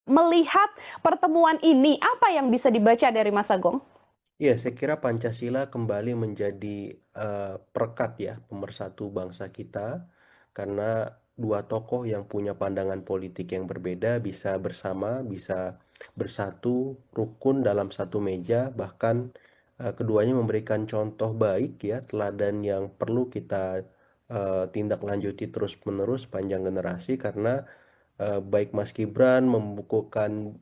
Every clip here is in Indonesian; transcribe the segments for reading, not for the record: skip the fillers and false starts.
melihat pertemuan ini, apa yang bisa dibaca dari Mas Agung? Ya, saya kira Pancasila kembali menjadi perekat ya, pemersatu bangsa kita, karena dua tokoh yang punya pandangan politik yang berbeda bisa bersama, bisa bersatu, rukun dalam satu meja, bahkan keduanya memberikan contoh baik ya, teladan yang perlu kita tindak lanjuti terus-menerus panjang generasi, karena baik Mas Gibran membukukan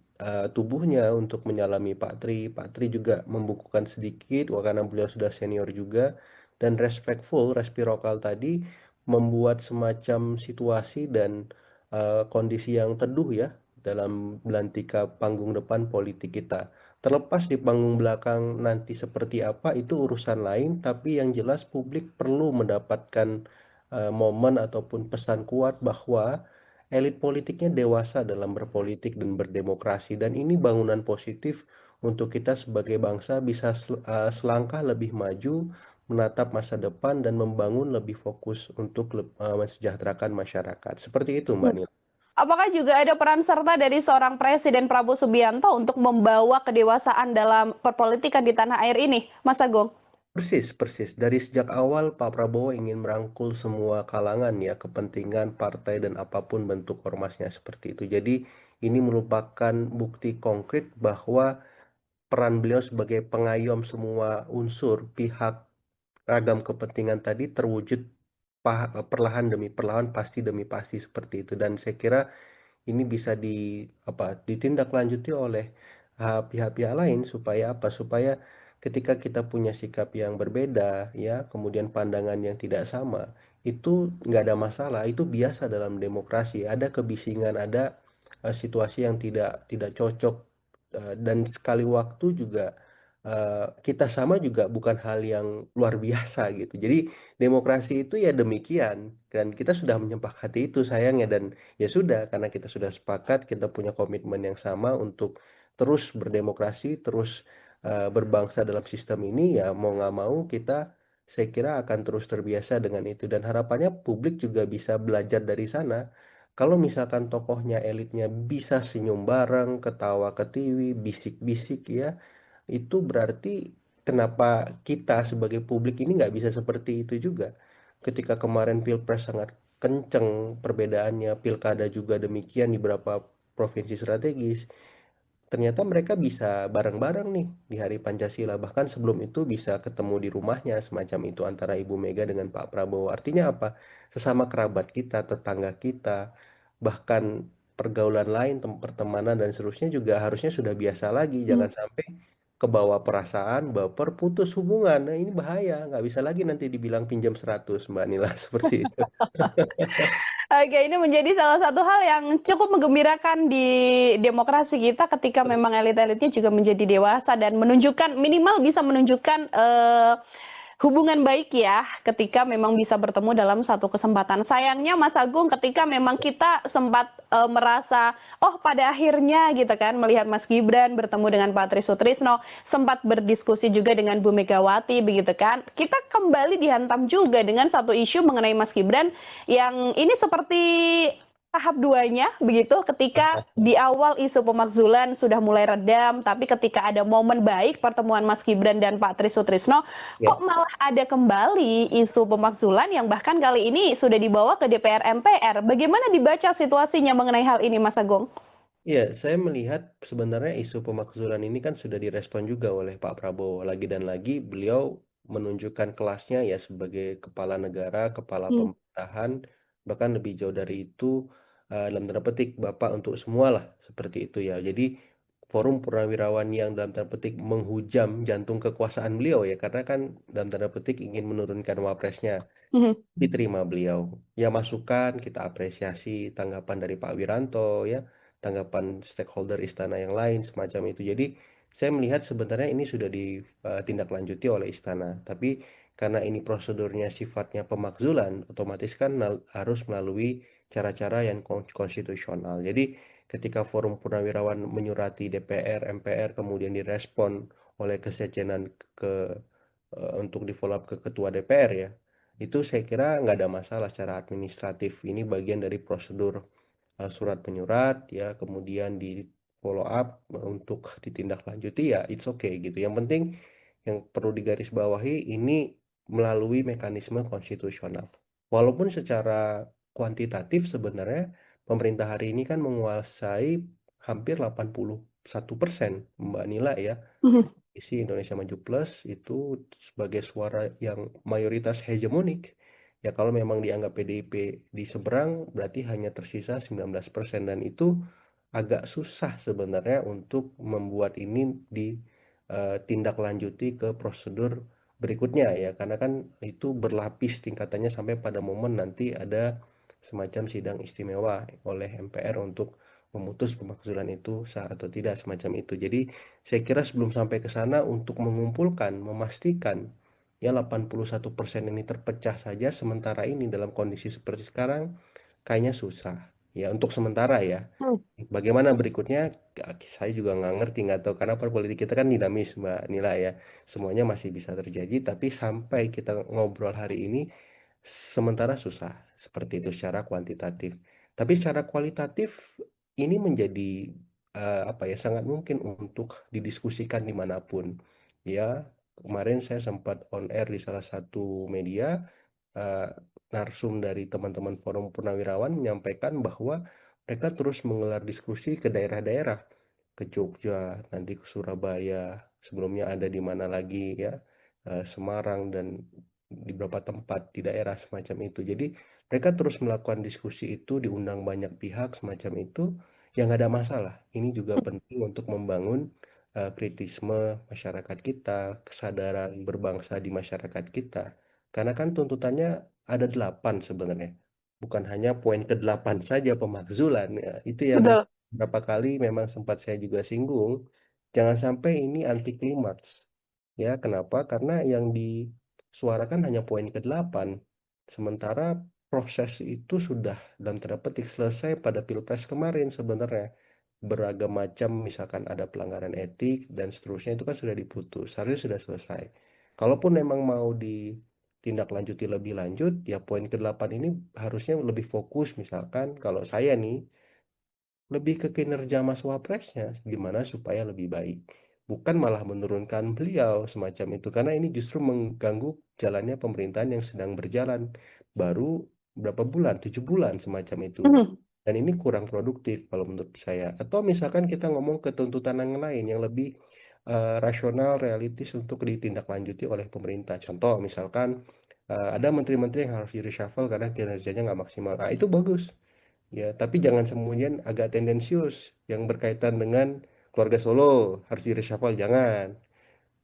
tubuhnya untuk menyalami Pak Tri. Pak Tri juga membukukan sedikit, karena beliau sudah senior juga. Dan respectful, reciprocal tadi membuat semacam situasi dan kondisi yang teduh ya dalam belantika panggung depan politik kita. Terlepas di panggung belakang nanti seperti apa itu urusan lain, tapi yang jelas publik perlu mendapatkan momen ataupun pesan kuat bahwa elit politiknya dewasa dalam berpolitik dan berdemokrasi, dan ini bangunan positif untuk kita sebagai bangsa bisa selangkah lebih maju, menatap masa depan dan membangun lebih fokus untuk mensejahterakan masyarakat. Seperti itu, Mbak Nila. Apakah juga ada peran serta dari seorang Presiden Prabowo Subianto untuk membawa kedewasaan dalam perpolitikan di tanah air ini, Mas Agung? Persis, persis. Dari sejak awal Pak Prabowo ingin merangkul semua kalangan ya, kepentingan partai dan apapun bentuk ormasnya seperti itu. Jadi ini merupakan bukti konkret bahwa peran beliau sebagai pengayom semua unsur pihak ragam kepentingan tadi terwujud perlahan demi perlahan, pasti demi pasti seperti itu. Dan saya kira ini bisa ditindaklanjuti oleh pihak-pihak lain supaya apa? Supaya ketika kita punya sikap yang berbeda, ya, kemudian pandangan yang tidak sama, itu nggak ada masalah. Itu biasa dalam demokrasi. Ada kebisingan, ada situasi yang tidak cocok, dan sekali waktu juga kita sama juga bukan hal yang luar biasa gitu. Jadi demokrasi itu ya demikian, dan kita sudah menyepakati itu sayangnya. Dan ya sudah, karena kita sudah sepakat, kita punya komitmen yang sama untuk terus berdemokrasi, terus berbangsa dalam sistem ini, ya mau nggak mau kita, saya kira akan terus terbiasa dengan itu. Dan harapannya publik juga bisa belajar dari sana. Kalau misalkan tokohnya, elitnya bisa senyum bareng, ketawa ketiwi, bisik-bisik ya, itu berarti kenapa kita sebagai publik ini nggak bisa seperti itu juga. Ketika kemarin Pilpres sangat kenceng perbedaannya, Pilkada juga demikian di beberapa provinsi strategis, ternyata mereka bisa bareng-bareng nih di Hari Pancasila. Bahkan sebelum itu bisa ketemu di rumahnya semacam itu antara Ibu Mega dengan Pak Prabowo. Artinya apa? Sesama kerabat kita, tetangga kita, bahkan pergaulan lain, pertemanan dan seterusnya juga harusnya sudah biasa lagi. Jangan sampai kebawa perasaan, baper, putus hubungan. Nah, ini bahaya. Nggak bisa lagi nanti dibilang pinjam 100, Mbak Nila, seperti itu. Oke, ini menjadi salah satu hal yang cukup menggembirakan di demokrasi kita ketika memang elit-elitnya juga menjadi dewasa dan menunjukkan minimal bisa menunjukkan hubungan baik ya ketika memang bisa bertemu dalam satu kesempatan. Sayangnya Mas Agung ketika memang kita sempat merasa oh pada akhirnya gitu kan melihat Mas Gibran bertemu dengan Pak Tri Sutrisno, sempat berdiskusi juga dengan Bu Megawati begitu kan. Kita kembali dihantam juga dengan satu isu mengenai Mas Gibran yang ini seperti tahap duanya begitu ketika di awal isu pemakzulan sudah mulai redam tapi ketika ada momen baik pertemuan Mas Gibran dan Pak Tri Sutrisno kok Ya. malah ada kembali isu pemakzulan yang bahkan kali ini sudah dibawa ke DPR MPR. Bagaimana dibaca situasinya mengenai hal ini Mas Agung? Ya, saya melihat sebenarnya isu pemakzulan ini kan sudah direspon juga oleh Pak Prabowo. Lagi dan lagi beliau menunjukkan kelasnya ya sebagai kepala negara, kepala Hmm. pemerintahan, bahkan lebih jauh dari itu, dalam tanda petik Bapak untuk semua lah, seperti itu ya. Jadi forum purnawirawan yang dalam tanda petik menghujam jantung kekuasaan beliau ya, karena kan dalam tanda petik ingin menurunkan wapresnya, diterima beliau. Ya, masukan kita apresiasi, tanggapan dari Pak Wiranto ya, tanggapan stakeholder istana yang lain semacam itu. Jadi saya melihat sebenarnya ini sudah ditindaklanjuti oleh istana. Tapi karena ini prosedurnya sifatnya pemakzulan, otomatis kan harus melalui cara-cara yang konstitusional. Jadi ketika Forum Purnawirawan menyurati DPR, MPR, kemudian direspon oleh kesekjenan ke untuk di follow up ke ketua DPR ya, itu saya kira nggak ada masalah secara administratif. Ini bagian dari prosedur surat menyurat ya, kemudian follow up untuk ditindaklanjuti ya it's okay gitu. Yang penting yang perlu digarisbawahi ini melalui mekanisme konstitusional. Walaupun secara kuantitatif sebenarnya pemerintah hari ini kan menguasai hampir 81% Mbak Nila ya. Mhm. Isi Indonesia Maju Plus itu sebagai suara yang mayoritas hegemonik. Ya kalau memang dianggap PDIP di seberang berarti hanya tersisa 19% dan itu agak susah sebenarnya untuk membuat ini ditindaklanjuti ke prosedur berikutnya ya karena kan itu berlapis tingkatannya sampai pada momen nanti ada semacam sidang istimewa oleh MPR untuk memutus pemakzulan itu sah atau tidak semacam itu. Jadi saya kira sebelum sampai ke sana untuk mengumpulkan, memastikan ya 81% ini terpecah saja sementara ini dalam kondisi seperti sekarang kayaknya susah. Ya untuk sementara ya. Hmm. Bagaimana berikutnya? Saya juga nggak ngerti, nggak tahu karena politik kita kan dinamis, Mbak Nila ya. Semuanya masih bisa terjadi, tapi sampai kita ngobrol hari ini, sementara susah seperti itu secara kuantitatif. Tapi secara kualitatif ini menjadi apa ya sangat mungkin untuk didiskusikan dimanapun. Ya kemarin saya sempat on air di salah satu media eh, narsum dari teman-teman Forum Purnawirawan menyampaikan bahwa mereka terus menggelar diskusi ke daerah-daerah, ke Jogja, nanti ke Surabaya, sebelumnya ada di mana lagi ya, Semarang dan di beberapa tempat di daerah semacam itu. Jadi mereka terus melakukan diskusi itu, diundang banyak pihak semacam itu, yang nggak ada masalah. Ini juga penting untuk membangun kritisme masyarakat kita, kesadaran berbangsa di masyarakat kita. Karena kan tuntutannya ada 8 sebenarnya. Bukan hanya poin ke-8 saja pemakzulan. Ya. Itu yang Betul. berapa kali memang sempat saya juga singgung. Jangan sampai ini anti klimaks. Ya, kenapa? Karena yang disuarakan hanya poin ke-8. Sementara proses itu sudah dalam tanda petik selesai pada Pilpres kemarin sebenarnya. Beragam macam misalkan ada pelanggaran etik dan seterusnya itu kan sudah diputus. Harusnya sudah selesai. Kalaupun memang mau ditindaklanjuti lebih lanjut, ya poin ke-8 ini harusnya lebih fokus misalkan kalau saya nih lebih ke kinerja Mas Wapresnya gimana supaya lebih baik. Bukan malah menurunkan beliau semacam itu karena ini justru mengganggu jalannya pemerintahan yang sedang berjalan baru berapa bulan, 7 bulan semacam itu. Mhm. Dan ini kurang produktif kalau menurut saya. Atau misalkan kita ngomong ke tuntutan yang lain yang lebih rasional, realistis untuk ditindaklanjuti oleh pemerintah. Contoh misalkan ada menteri-menteri yang harus di reshuffle karena kinerjanya nggak maksimal. Nah, itu bagus. Ya, tapi jangan kemudian agak tendensius yang berkaitan dengan keluarga Solo harus di reshuffle, jangan.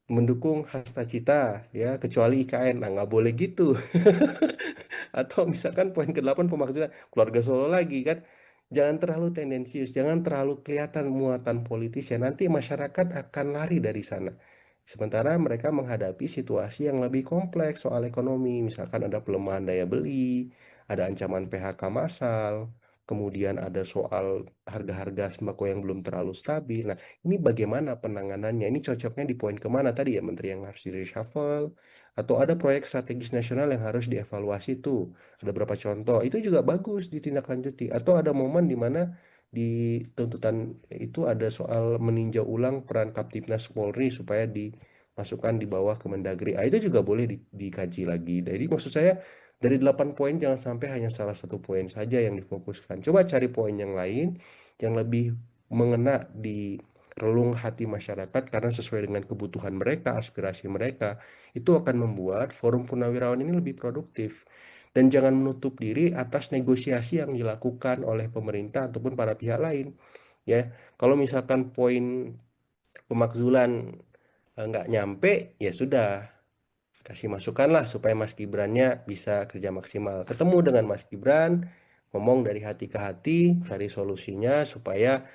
Mendukung Hasta Cita, ya, kecuali IKN. Nah, nggak boleh gitu. Atau misalkan poin ke-8 pemakzulan keluarga Solo lagi kan. Jangan terlalu tendensius, jangan terlalu kelihatan muatan politis ya. Nanti masyarakat akan lari dari sana. Sementara mereka menghadapi situasi yang lebih kompleks soal ekonomi. Misalkan ada pelemahan daya beli, ada ancaman PHK massal, kemudian ada soal harga-harga sembako yang belum terlalu stabil. Nah, ini bagaimana penanganannya? Ini cocoknya di poin kemana tadi ya, Menteri yang harus di reshuffle, atau ada proyek strategis nasional yang harus dievaluasi tuh. Ada beberapa contoh. Itu juga bagus ditindaklanjuti. Atau ada momen di mana di tuntutan itu ada soal meninjau ulang peran Kaptimnas Polri supaya dimasukkan di bawah Kemendagri. Ah, itu juga boleh dikaji lagi. Jadi maksud saya dari 8 poin jangan sampai hanya salah satu poin saja yang difokuskan. Coba cari poin yang lain yang lebih mengena di relung hati masyarakat karena sesuai dengan kebutuhan mereka, aspirasi mereka itu akan membuat forum purnawirawan ini lebih produktif. Dan jangan menutup diri atas negosiasi yang dilakukan oleh pemerintah ataupun para pihak lain. Ya, kalau misalkan poin pemakzulan nggak nyampe, ya sudah kasih masukan lah supaya Mas Gibrannya bisa kerja maksimal. Ketemu dengan Mas Gibran, ngomong dari hati ke hati, cari solusinya supaya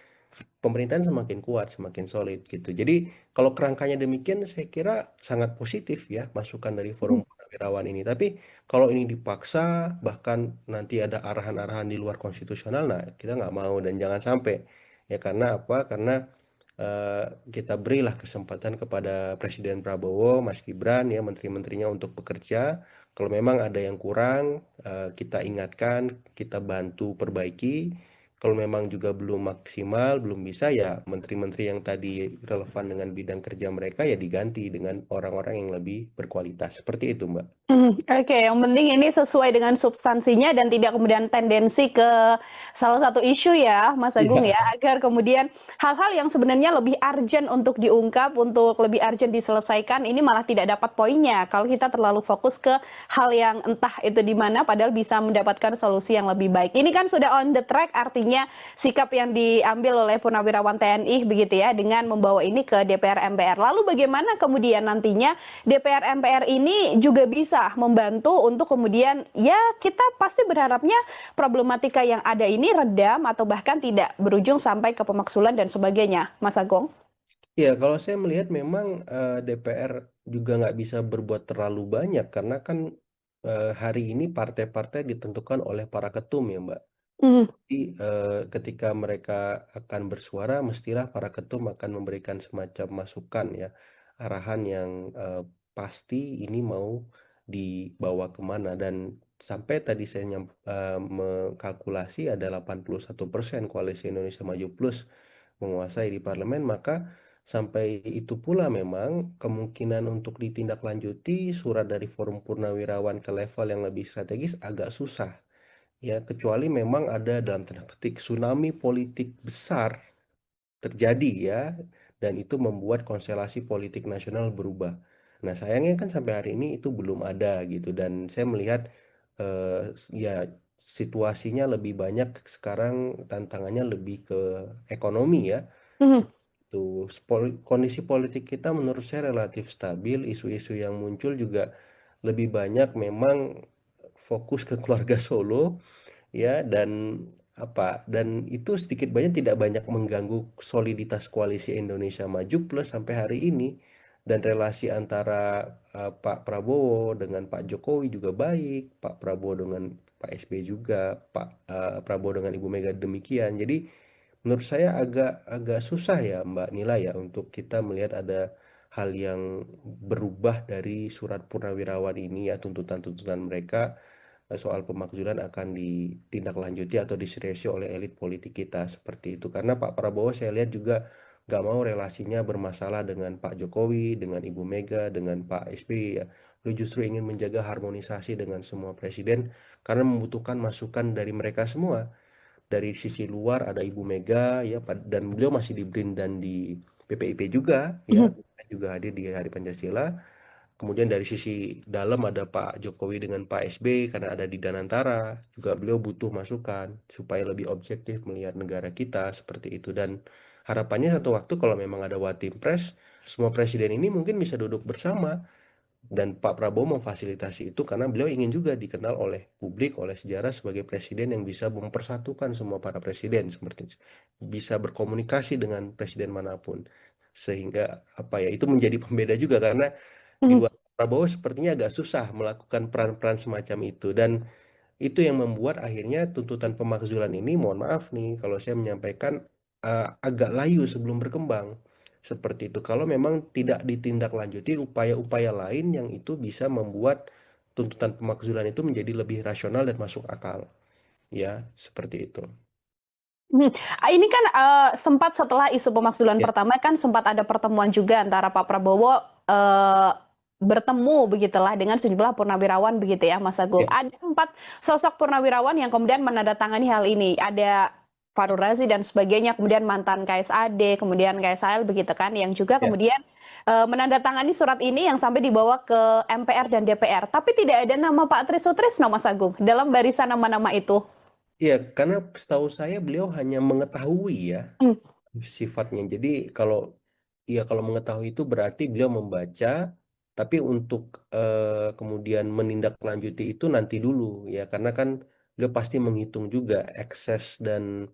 pemerintahan semakin kuat, semakin solid gitu. Jadi kalau kerangkanya demikian, saya kira sangat positif ya masukan dari Forum Mhm. Purnawirawan ini. Tapi kalau ini dipaksa, bahkan nanti ada arahan-arahan di luar konstitusional, nah kita nggak mau dan jangan sampai. Ya karena apa? Karena eh, kita berilah kesempatan kepada Presiden Prabowo, Mas Gibran, ya menteri-menterinya untuk bekerja. Kalau memang ada yang kurang, kita ingatkan, kita bantu perbaiki. Kalau memang juga belum maksimal, belum bisa ya menteri-menteri yang tadi relevan dengan bidang kerja mereka ya diganti dengan orang-orang yang lebih berkualitas. Seperti itu, Mbak. Oke, yang penting ini sesuai dengan substansinya dan tidak kemudian tendensi ke salah satu isu ya, Mas Agung ya, Iya. agar kemudian hal-hal yang sebenarnya lebih urgent untuk diungkap, untuk lebih urgent diselesaikan, ini malah tidak dapat poinnya. Kalau kita terlalu fokus ke hal yang entah itu di mana, padahal bisa mendapatkan solusi yang lebih baik. Ini kan sudah on the track, artinya sikap yang diambil oleh Purnawirawan TNI begitu ya, dengan membawa ini ke DPR MPR. Lalu bagaimana kemudian nantinya DPR MPR ini juga bisa membantu untuk kemudian ya kita pasti berharapnya problematika yang ada ini redam atau bahkan tidak berujung sampai ke pemaksulan dan sebagainya, Mas Agong. Ya, kalau saya melihat memang DPR juga nggak bisa berbuat terlalu banyak karena kan hari ini partai-partai ditentukan oleh para ketum ya, Mbak. Hmm. Jadi ketika mereka akan bersuara, mestilah para ketum akan memberikan semacam masukan ya, arahan yang pasti ini mau dibawa kemana. Dan sampai tadi saya mengkalkulasi ada 81% Koalisi Indonesia Maju Plus menguasai di parlemen, maka sampai itu pula memang kemungkinan untuk ditindaklanjuti surat dari Forum Purnawirawan ke level yang lebih strategis agak susah. Ya, kecuali memang ada dalam tanda petik tsunami politik besar terjadi ya, dan itu membuat konstelasi politik nasional berubah. Nah, sayangnya kan sampai hari ini itu belum ada gitu, dan saya melihat ya situasinya lebih banyak sekarang tantangannya lebih ke ekonomi ya. Hmm. Seperti itu. Kondisi politik kita menurut saya relatif stabil, isu-isu yang muncul juga lebih banyak memang fokus ke keluarga Solo ya, dan itu sedikit banyak tidak banyak mengganggu soliditas koalisi Indonesia Maju Plus sampai hari ini, dan relasi antara Pak Prabowo dengan Pak Jokowi juga baik, Pak Prabowo dengan Pak SBY juga, Pak Prabowo dengan Ibu Mega demikian. Jadi menurut saya agak agak susah ya Mbak Nila ya untuk kita melihat ada hal yang berubah dari surat purnawirawan ini ya, tuntutan-tuntutan mereka soal pemakzulan akan ditindaklanjuti atau diseriusi oleh elit politik kita seperti itu. Karena Pak Prabowo saya lihat juga nggak mau relasinya bermasalah dengan Pak Jokowi, dengan Ibu Mega, dengan Pak SBY ya. Beliau justru ingin menjaga harmonisasi dengan semua presiden karena membutuhkan masukan dari mereka semua. Dari sisi luar ada Ibu Mega ya, dan beliau masih di BRIN dan di PPIP juga ya, Hmm. juga hadir di Hari Pancasila. Kemudian dari sisi dalam ada Pak Jokowi dengan Pak SBY karena ada di Danantara, juga beliau butuh masukan supaya lebih objektif melihat negara kita seperti itu. Dan harapannya satu waktu kalau memang ada Watim Pres, semua presiden ini mungkin bisa duduk bersama, dan Pak Prabowo memfasilitasi itu karena beliau ingin juga dikenal oleh publik, oleh sejarah sebagai presiden yang bisa mempersatukan semua para presiden seperti itu. Bisa berkomunikasi dengan presiden manapun. Sehingga apa ya, itu menjadi pembeda juga karena di Hmm. luar Prabowo sepertinya agak susah melakukan peran-peran semacam itu, dan itu yang membuat akhirnya tuntutan pemakzulan ini, mohon maaf nih kalau saya menyampaikan, agak layu sebelum berkembang. Seperti itu. Kalau memang tidak ditindaklanjuti upaya-upaya lain yang itu bisa membuat tuntutan pemakzulan itu menjadi lebih rasional dan masuk akal. Ya, seperti itu. Hmm. Ini kan sempat setelah isu pemakzulan Ya, pertama kan sempat ada pertemuan juga antara Pak Prabowo eh, bertemu begitulah dengan sejumlah purnawirawan begitu ya Mas Agung. ya, Ada 4 sosok purnawirawan yang kemudian menandatangani hal ini. Ada Fahrul Razi dan sebagainya, kemudian mantan KSAD, kemudian KSAL begitu kan, yang juga ya. kemudian menandatangani surat ini yang sampai dibawa ke MPR dan DPR. Tapi tidak ada nama Pak Tri Sutrisno Mas Agung dalam barisan nama-nama itu. Iya, karena setahu saya beliau hanya mengetahui ya Hmm. sifatnya. Jadi kalau ya kalau mengetahui itu berarti beliau membaca, tapi untuk kemudian menindaklanjuti itu nanti dulu ya, karena kan beliau pasti menghitung juga ekses dan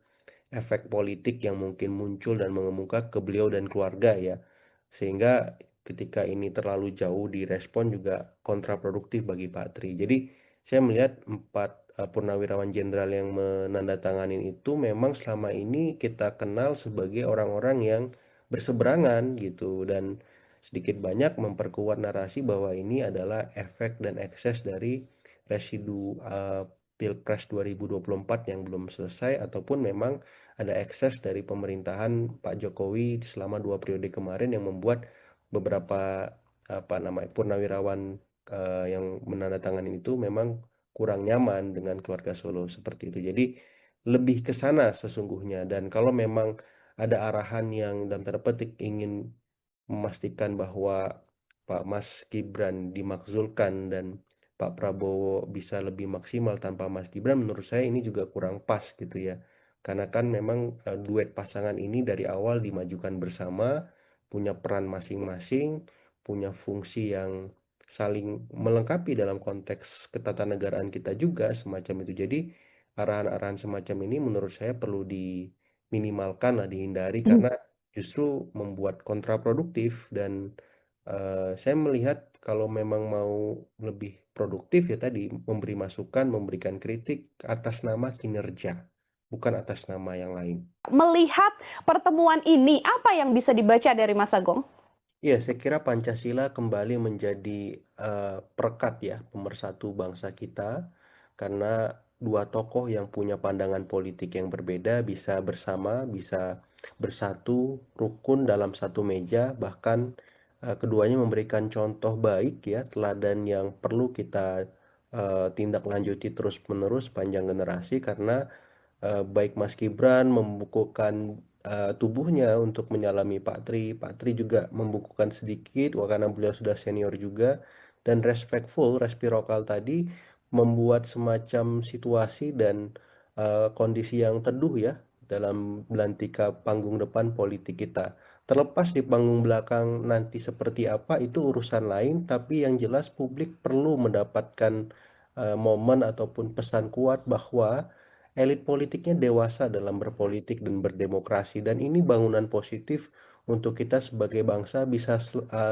efek politik yang mungkin muncul dan mengemuka ke beliau dan keluarga ya. Sehingga ketika ini terlalu jauh direspon juga kontraproduktif bagi Pak Tri. Jadi saya melihat 4 purnawirawan jenderal yang menandatangani itu memang selama ini kita kenal sebagai orang-orang yang berseberangan gitu, dan sedikit banyak memperkuat narasi bahwa ini adalah efek dan ekses dari residu Pilpres 2024 yang belum selesai ataupun memang ada ekses dari pemerintahan Pak Jokowi selama 2 periode kemarin yang membuat beberapa apa namanya purnawirawan yang menandatangani itu memang kurang nyaman dengan keluarga Solo seperti itu. Jadi lebih ke sana sesungguhnya, dan kalau memang ada arahan yang dalam tanda petik ingin memastikan bahwa Pak Mas Gibran dimakzulkan dan Pak Prabowo bisa lebih maksimal tanpa Mas Gibran, menurut saya ini juga kurang pas gitu ya. Karena kan memang duet pasangan ini dari awal dimajukan bersama, punya peran masing-masing, punya fungsi yang saling melengkapi dalam konteks ketatanegaraan kita juga semacam itu. Jadi arahan-arahan semacam ini menurut saya perlu diminimalkan lah, dihindari, karena justru membuat kontraproduktif. Dan saya melihat kalau memang mau lebih produktif ya tadi memberi masukan, memberikan kritik atas nama kinerja, bukan atas nama yang lain. Melihat pertemuan ini, apa yang bisa dibaca dari Mas Agung? Ya, saya kira Pancasila kembali menjadi perekat ya, pemersatu bangsa kita, karena dua tokoh yang punya pandangan politik yang berbeda bisa bersama, bisa bersatu, rukun dalam satu meja, bahkan keduanya memberikan contoh baik ya, teladan yang perlu kita tindak lanjuti terus-menerus panjang generasi, karena baik Mas Gibran membukukan tubuhnya untuk menyalami Pak Tri. Pak Tri juga membukukan sedikit, karena beliau sudah senior juga. Dan respectful, reciprocal tadi membuat semacam situasi dan kondisi yang teduh ya dalam belantika panggung depan politik kita. Terlepas di panggung belakang nanti seperti apa, itu urusan lain, tapi yang jelas publik perlu mendapatkan momen ataupun pesan kuat bahwa elit politiknya dewasa dalam berpolitik dan berdemokrasi, dan ini bangunan positif untuk kita sebagai bangsa bisa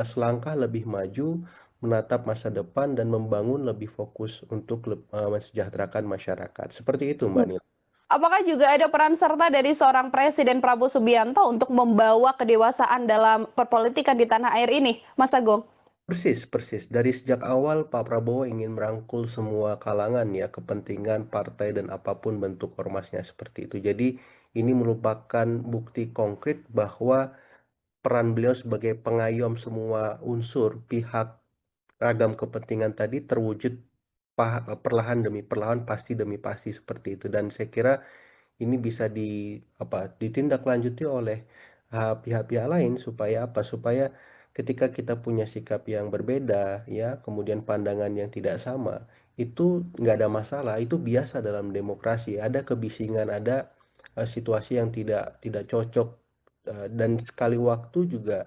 selangkah lebih maju, menatap masa depan dan membangun lebih fokus untuk mensejahterakan masyarakat. Seperti itu, Mbak Nila. Apakah juga ada peran serta dari seorang Presiden Prabowo Subianto untuk membawa kedewasaan dalam perpolitikan di tanah air ini, Mas Agung? Persis, persis. Dari sejak awal Pak Prabowo ingin merangkul semua kalangan ya, kepentingan partai dan apapun bentuk ormasnya seperti itu. Jadi ini merupakan bukti konkret bahwa peran beliau sebagai pengayom semua unsur pihak ragam kepentingan tadi terwujud perlahan demi perlahan, pasti demi pasti seperti itu. Dan saya kira ini bisa ditindaklanjuti oleh pihak-pihak lain, supaya apa? Supaya ketika kita punya sikap yang berbeda ya, kemudian pandangan yang tidak sama, itu nggak ada masalah, itu biasa dalam demokrasi. Ada kebisingan, ada situasi yang tidak cocok, dan sekali waktu juga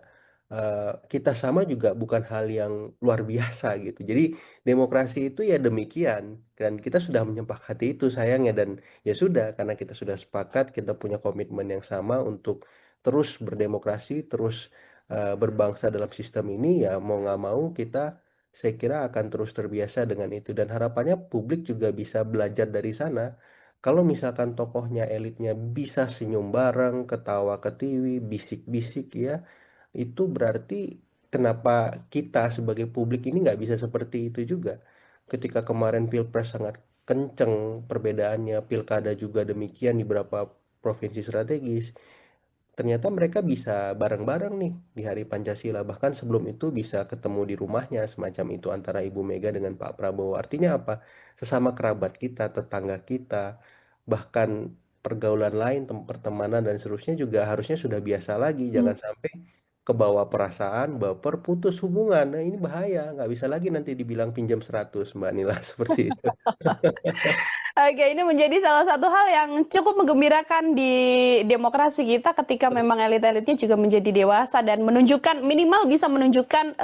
kita sama juga bukan hal yang luar biasa gitu. Jadi demokrasi itu ya demikian, dan kita sudah menyepakati itu sayangnya. Dan ya sudah, karena kita sudah sepakat, kita punya komitmen yang sama untuk terus berdemokrasi, terus berbangsa dalam sistem ini, ya mau nggak mau kita, saya kira akan terus terbiasa dengan itu. Dan harapannya publik juga bisa belajar dari sana. Kalau misalkan tokohnya, elitnya bisa senyum bareng, ketawa ketiwi, bisik-bisik ya, itu berarti kenapa kita sebagai publik ini nggak bisa seperti itu juga. Ketika kemarin Pilpres sangat kenceng perbedaannya, Pilkada juga demikian di beberapa provinsi strategis, ternyata mereka bisa bareng-bareng nih di Hari Pancasila. Bahkan sebelum itu bisa ketemu di rumahnya semacam itu antara Ibu Mega dengan Pak Prabowo. Artinya apa? Sesama kerabat kita, tetangga kita, bahkan pergaulan lain, pertemanan dan seterusnya juga harusnya sudah biasa lagi. Jangan sampai kebawa perasaan, baper, putus hubungan. Nah, ini bahaya. Nggak bisa lagi nanti dibilang pinjam 100, Mbak Nila, seperti itu. Oke, ini menjadi salah satu hal yang cukup menggembirakan di demokrasi kita ketika memang elit-elitnya juga menjadi dewasa dan menunjukkan, minimal bisa menunjukkan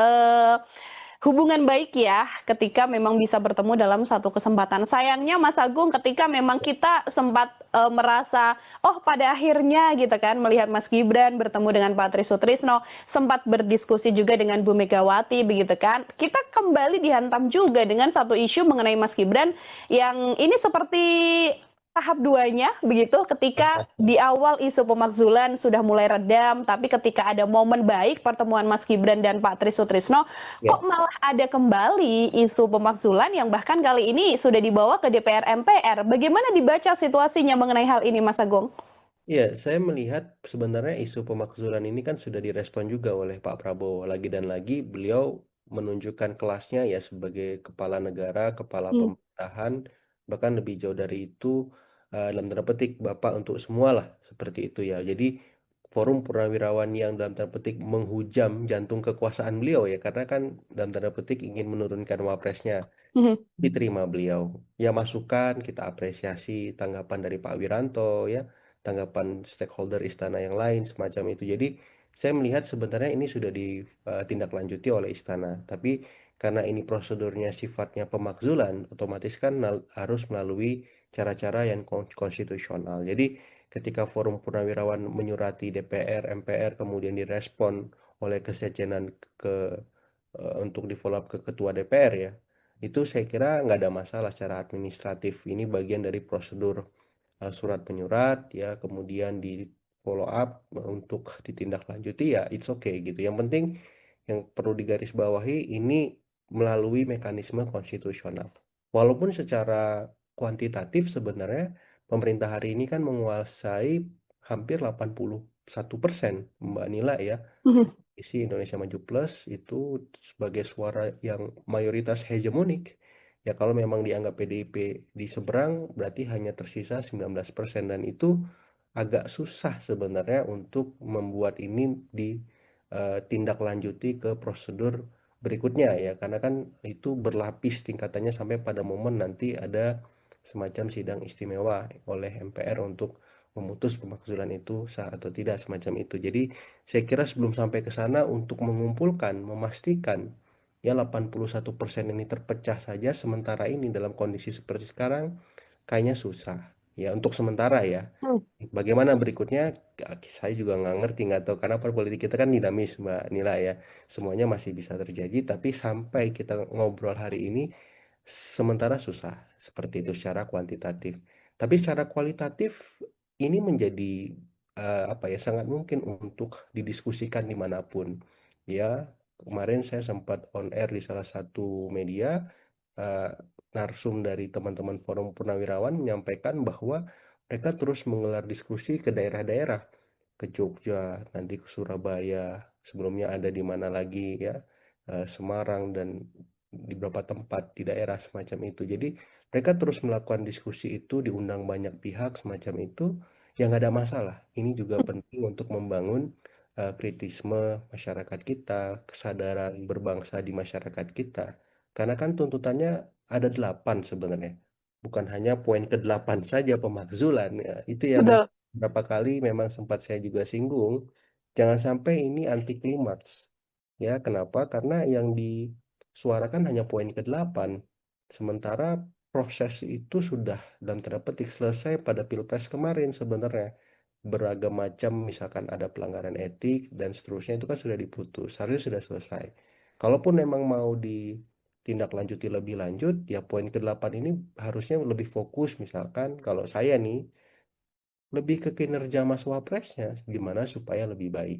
hubungan baik ya ketika memang bisa bertemu dalam satu kesempatan. Sayangnya Mas Agung, ketika memang kita sempat merasa, oh pada akhirnya gitu kan, melihat Mas Gibran bertemu dengan Pak Tri Sutrisno, sempat berdiskusi juga dengan Bu Megawati begitu kan, kita kembali dihantam juga dengan satu isu mengenai Mas Gibran yang ini seperti tahap duanya begitu ketika di awal isu pemakzulan sudah mulai redam, tapi ketika ada momen baik pertemuan Mas Gibran dan Pak Tri Sutrisno, kok Ya, malah ada kembali isu pemakzulan yang bahkan kali ini sudah dibawa ke DPR MPR. Bagaimana dibaca situasinya mengenai hal ini, Mas Agung? ya, saya melihat sebenarnya isu pemakzulan ini kan sudah direspon juga oleh Pak Prabowo. Lagi dan lagi beliau menunjukkan kelasnya ya sebagai kepala negara, kepala Hmm. pemerintahan, bahkan lebih jauh dari itu dalam tanda petik Bapak untuk semua lah seperti itu ya. Jadi forum purnawirawan yang dalam tanda petik menghujam jantung kekuasaan beliau ya karena kan dalam tanda petik ingin menurunkan wapresnya diterima beliau. Ya masukan kita apresiasi tanggapan dari Pak Wiranto ya, tanggapan stakeholder istana yang lain semacam itu. Jadi saya melihat sebenarnya ini sudah ditindaklanjuti oleh istana. Tapi karena ini prosedurnya sifatnya pemakzulan, otomatis kan harus melalui cara-cara yang konstitusional. Jadi ketika Forum Purnawirawan menyurati DPR, MPR, kemudian direspon oleh kesekjenan ke untuk di follow up ke ketua DPR ya, itu saya kira nggak ada masalah secara administratif. Ini bagian dari prosedur surat menyurat ya, kemudian di follow up untuk ditindaklanjuti ya, it's okay gitu. Yang penting yang perlu digarisbawahi ini melalui mekanisme konstitusional. Walaupun secara kuantitatif sebenarnya pemerintah hari ini kan menguasai hampir 81% Mbak Nila ya. Isi Indonesia Maju Plus itu sebagai suara yang mayoritas hegemonik. Ya kalau memang dianggap PDIP di seberang berarti hanya tersisa 19% dan itu agak susah sebenarnya untuk membuat ini ditindaklanjuti ke prosedur berikutnya ya karena kan itu berlapis tingkatannya sampai pada momen nanti ada semacam sidang istimewa oleh MPR untuk memutus pemakzulan itu sah atau tidak semacam itu. Jadi saya kira sebelum sampai ke sana untuk mengumpulkan, memastikan ya 81% ini terpecah saja sementara ini dalam kondisi seperti sekarang kayaknya susah. Ya untuk sementara ya. Hmm. Bagaimana berikutnya? Saya juga nggak ngerti, nggak tahu karena politik kita kan dinamis Mbak Nila ya. Semuanya masih bisa terjadi, tapi sampai kita ngobrol hari ini sementara susah seperti itu secara kuantitatif. Tapi secara kualitatif ini menjadi apa ya sangat mungkin untuk didiskusikan dimanapun. Ya kemarin saya sempat on air di salah satu media eh, narsum dari teman-teman Forum Purnawirawan menyampaikan bahwa mereka terus menggelar diskusi ke daerah-daerah, ke Jogja, nanti ke Surabaya, sebelumnya ada di mana lagi ya, Semarang dan di beberapa tempat di daerah semacam itu. Jadi mereka terus melakukan diskusi itu, diundang banyak pihak semacam itu, yang nggak ada masalah. Ini juga penting untuk membangun kritisme masyarakat kita, kesadaran berbangsa di masyarakat kita. Karena kan tuntutannya ada 8 sebenarnya. Bukan hanya poin ke-8 saja pemakzulan. Ya. Itu yang Betul. beberapa kali memang sempat saya juga singgung. Jangan sampai ini anti klimaks. Ya, kenapa? Karena yang disuarakan hanya poin ke-8. Sementara proses itu sudah dalam tanda petik selesai pada Pilpres kemarin sebenarnya. Beragam macam misalkan ada pelanggaran etik dan seterusnya itu kan sudah diputus. Harusnya sudah selesai. Kalaupun memang mau ditindaklanjuti lebih lanjut, ya poin ke-8 ini harusnya lebih fokus misalkan kalau saya nih lebih ke kinerja Mas Wapresnya gimana supaya lebih baik.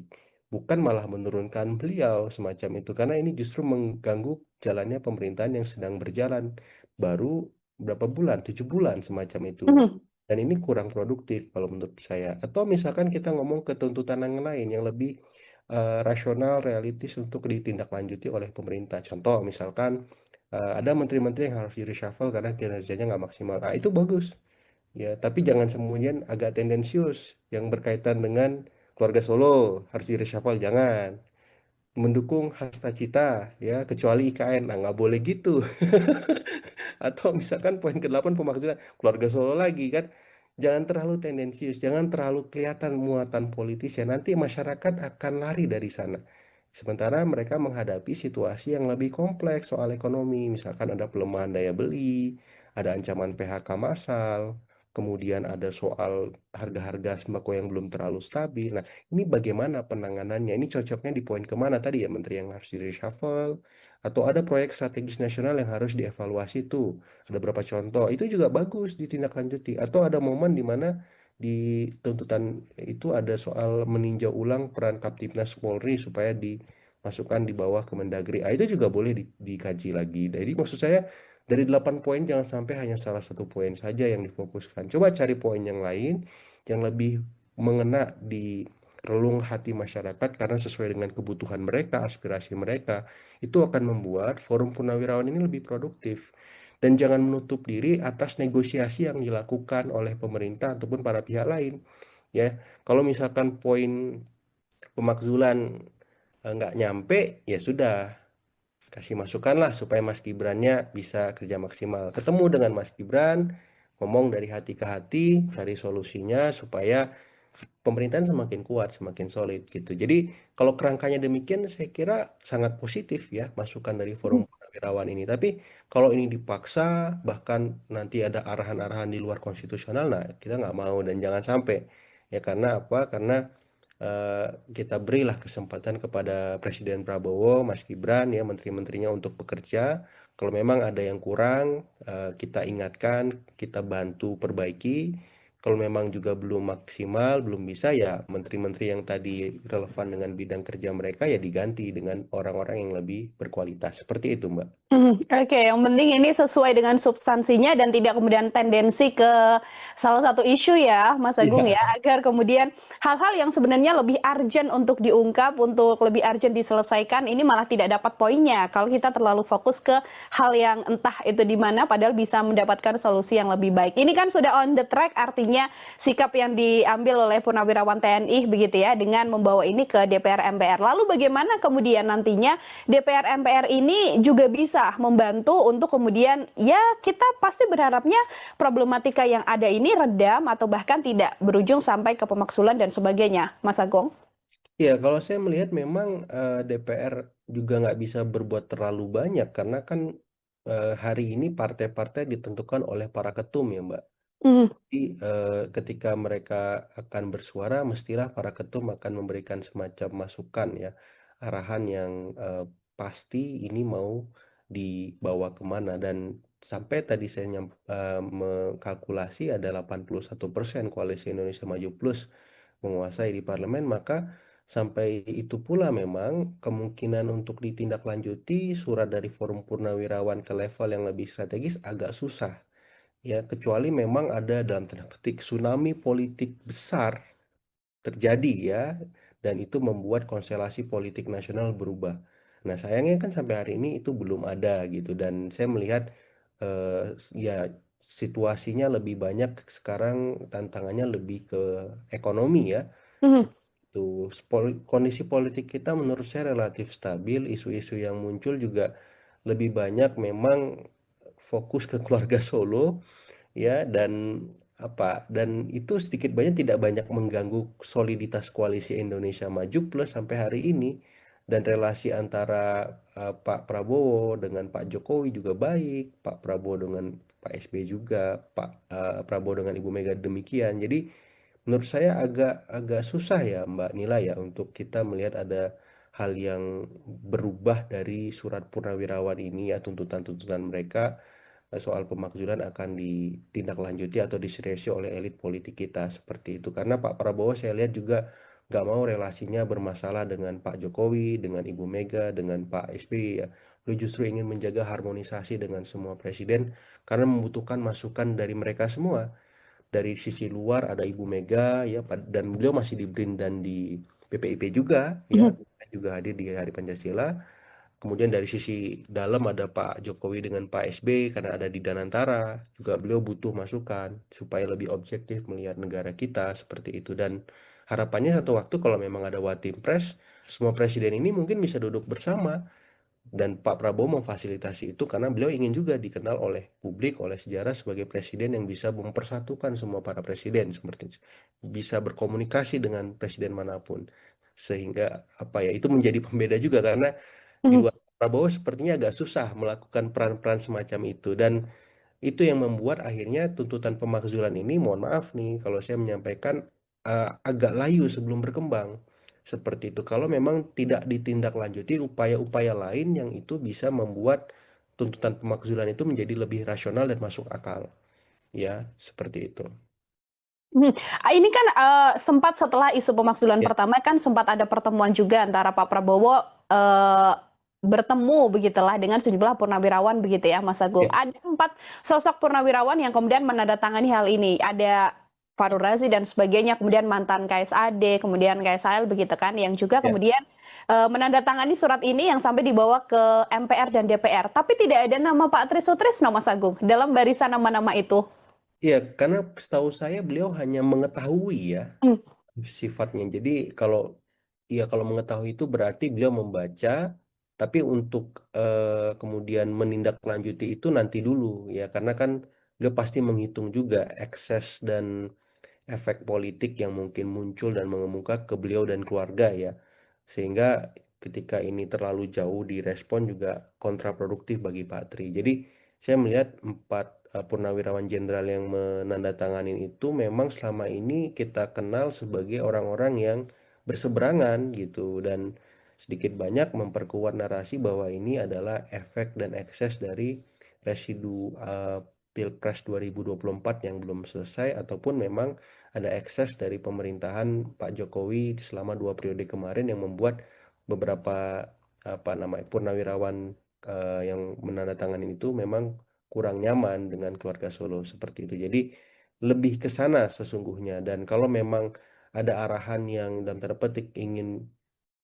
Bukan malah menurunkan beliau semacam itu karena ini justru mengganggu jalannya pemerintahan yang sedang berjalan baru berapa bulan, 7 bulan semacam itu. Mhm. Dan ini kurang produktif kalau menurut saya. Atau misalkan kita ngomong ke tuntutan yang lain yang lebih rasional, realistis untuk ditindaklanjuti oleh pemerintah. Contoh misalkan ada menteri-menteri yang harus di reshuffle karena kinerjanya nggak maksimal. Nah, itu bagus. Ya, tapi jangan kemudian agak tendensius yang berkaitan dengan keluarga Solo harus di reshuffle, jangan. Mendukung Hasta Cita, ya, kecuali IKN. Nah, nggak boleh gitu. Atau misalkan poin ke-8 pemakzulan keluarga Solo lagi kan. Jangan terlalu tendensius, jangan terlalu kelihatan muatan politis ya. Nanti masyarakat akan lari dari sana. Sementara mereka menghadapi situasi yang lebih kompleks soal ekonomi. Misalkan ada pelemahan daya beli, ada ancaman PHK massal, kemudian ada soal harga-harga sembako yang belum terlalu stabil. Nah, ini bagaimana penanganannya? Ini cocoknya di poin kemana tadi ya, Menteri yang harus di reshuffle, Atau ada proyek strategis nasional yang harus dievaluasi tuh. Ada beberapa contoh. Itu juga bagus ditindaklanjuti. Atau ada momen di mana di tuntutan itu ada soal meninjau ulang peran Kaptimnas Polri supaya dimasukkan di bawah Kemendagri. Ah, itu juga boleh dikaji lagi. Jadi maksud saya dari 8 poin jangan sampai hanya salah satu poin saja yang difokuskan. Coba cari poin yang lain yang lebih mengena di relung hati masyarakat karena sesuai dengan kebutuhan mereka, aspirasi mereka, itu akan membuat forum purnawirawan ini lebih produktif. Dan jangan menutup diri atas negosiasi yang dilakukan oleh pemerintah ataupun para pihak lain. Ya, kalau misalkan poin pemakzulan nggak nyampe, ya sudah, kasih masukan lah supaya Mas Gibrannya bisa kerja maksimal. Ketemu dengan Mas Gibran, ngomong dari hati ke hati, cari solusinya supaya pemerintahan semakin kuat, semakin solid gitu. Jadi kalau kerangkanya demikian, saya kira sangat positif ya masukan dari Forum Purnawirawan ini. Tapi kalau ini dipaksa, bahkan nanti ada arahan-arahan di luar konstitusional, nah kita nggak mau dan jangan sampai ya karena apa? Karena eh, kita berilah kesempatan kepada Presiden Prabowo, Mas Gibran ya, menteri-menterinya untuk bekerja. Kalau memang ada yang kurang, kita ingatkan, kita bantu perbaiki. Kalau memang juga belum maksimal, belum bisa ya menteri-menteri yang tadi relevan dengan bidang kerja mereka ya diganti dengan orang-orang yang lebih berkualitas. Seperti itu, Mbak. Oke, yang penting ini sesuai dengan substansinya dan tidak kemudian tendensi ke salah satu isu ya, Mas Agung ya, Iya. agar kemudian hal-hal yang sebenarnya lebih urgent untuk diungkap, untuk lebih urgent diselesaikan, ini malah tidak dapat poinnya. Kalau kita terlalu fokus ke hal yang entah itu di mana, padahal bisa mendapatkan solusi yang lebih baik. Ini kan sudah on the track, artinya sikap yang diambil oleh Purnawirawan TNI begitu ya, dengan membawa ini ke DPR MPR. Lalu bagaimana kemudian nantinya DPR MPR ini juga bisa membantu untuk kemudian ya kita pasti berharapnya problematika yang ada ini redam atau bahkan tidak berujung sampai ke pemaksulan dan sebagainya, Mas Agong. Ya, kalau saya melihat memang DPR juga nggak bisa berbuat terlalu banyak karena kan hari ini partai-partai ditentukan oleh para ketum ya, Mbak. Hmm. Jadi ketika mereka akan bersuara, mestilah para ketum akan memberikan semacam masukan ya, arahan yang pasti ini mau dibawa kemana. Dan sampai tadi saya mengkalkulasi ada 81% Koalisi Indonesia Maju Plus menguasai di parlemen, maka sampai itu pula memang kemungkinan untuk ditindaklanjuti surat dari Forum Purnawirawan ke level yang lebih strategis agak susah ya kecuali memang ada dalam tanda petik tsunami politik besar terjadi ya dan itu membuat konstelasi politik nasional berubah. Nah, sayangnya kan sampai hari ini itu belum ada gitu dan saya melihat ya situasinya lebih banyak sekarang tantangannya lebih ke ekonomi ya. Hmm. Seperti itu. Kondisi politik kita menurut saya relatif stabil, isu-isu yang muncul juga lebih banyak memang fokus ke keluarga Solo ya dan itu sedikit banyak tidak banyak mengganggu soliditas koalisi Indonesia Maju Plus sampai hari ini dan relasi antara Pak Prabowo dengan Pak Jokowi juga baik, Pak Prabowo dengan Pak SBY juga, Pak Prabowo dengan Ibu Mega demikian. Jadi menurut saya agak agak susah ya Mbak Nila ya untuk kita melihat ada hal yang berubah dari surat purnawirawan ini ya tuntutan-tuntutan mereka soal pemakzulan akan ditindaklanjuti atau diseriusi oleh elit politik kita seperti itu. Karena Pak Prabowo saya lihat juga nggak mau relasinya bermasalah dengan Pak Jokowi, dengan Ibu Mega, dengan Pak SBY ya. Beliau justru ingin menjaga harmonisasi dengan semua presiden karena membutuhkan masukan dari mereka semua. Dari sisi luar ada Ibu Mega ya dan beliau masih di BRIN dan di PPIP juga ya, juga hadir di Hari Pancasila. Kemudian dari sisi dalam ada Pak Jokowi dengan Pak SBY karena ada di Danantara, juga beliau butuh masukan supaya lebih objektif melihat negara kita seperti itu. Dan harapannya satu waktu kalau memang ada Watim Pres, semua presiden ini mungkin bisa duduk bersama dan Pak Prabowo memfasilitasi itu karena beliau ingin juga dikenal oleh publik, oleh sejarah sebagai presiden yang bisa mempersatukan semua para presiden seperti itu. Bisa berkomunikasi dengan presiden manapun. Sehingga apa ya, itu menjadi pembeda juga karena di luar Prabowo sepertinya agak susah melakukan peran-peran semacam itu dan itu yang membuat akhirnya tuntutan pemakzulan ini mohon maaf nih kalau saya menyampaikan agak layu sebelum berkembang Seperti itu. Kalau memang tidak ditindaklanjuti upaya-upaya lain yang itu bisa membuat tuntutan pemakzulan itu menjadi lebih rasional dan masuk akal. Ya, seperti itu. Hmm. Ini kan sempat setelah isu pemakzulan Ya, pertama kan sempat ada pertemuan juga antara Pak Prabowo eh, bertemu begitulah dengan sejumlah purnawirawan begitu ya Mas Agung. ya, Ada 4 sosok purnawirawan yang kemudian menandatangani hal ini. Ada Fahrul Razi dan sebagainya, kemudian mantan KSAD, kemudian KSAL begitu kan, yang juga ya. kemudian menandatangani surat ini yang sampai dibawa ke MPR dan DPR. Tapi tidak ada nama Pak Tri Sutrisno Mas Agung dalam barisan nama-nama itu. Iya, karena setahu saya beliau hanya mengetahui ya Hmm. sifatnya. Jadi kalau ya kalau mengetahui itu berarti beliau membaca, tapi untuk kemudian menindaklanjuti itu nanti dulu ya, karena kan beliau pasti menghitung juga ekses dan efek politik yang mungkin muncul dan mengemuka ke beliau dan keluarga ya. Sehingga ketika ini terlalu jauh direspon juga kontraproduktif bagi Pak Tri. Jadi saya melihat 4 purnawirawan jenderal yang menandatangani itu memang selama ini kita kenal sebagai orang-orang yang berseberangan gitu dan sedikit banyak memperkuat narasi bahwa ini adalah efek dan ekses dari residu Pilpres 2024 yang belum selesai ataupun memang ada ekses dari pemerintahan Pak Jokowi selama 2 periode kemarin yang membuat beberapa apa namanya purnawirawan yang menandatangani itu memang kurang nyaman dengan keluarga Solo seperti itu. Jadi lebih ke sana sesungguhnya dan kalau memang ada arahan yang dalam tanda petik ingin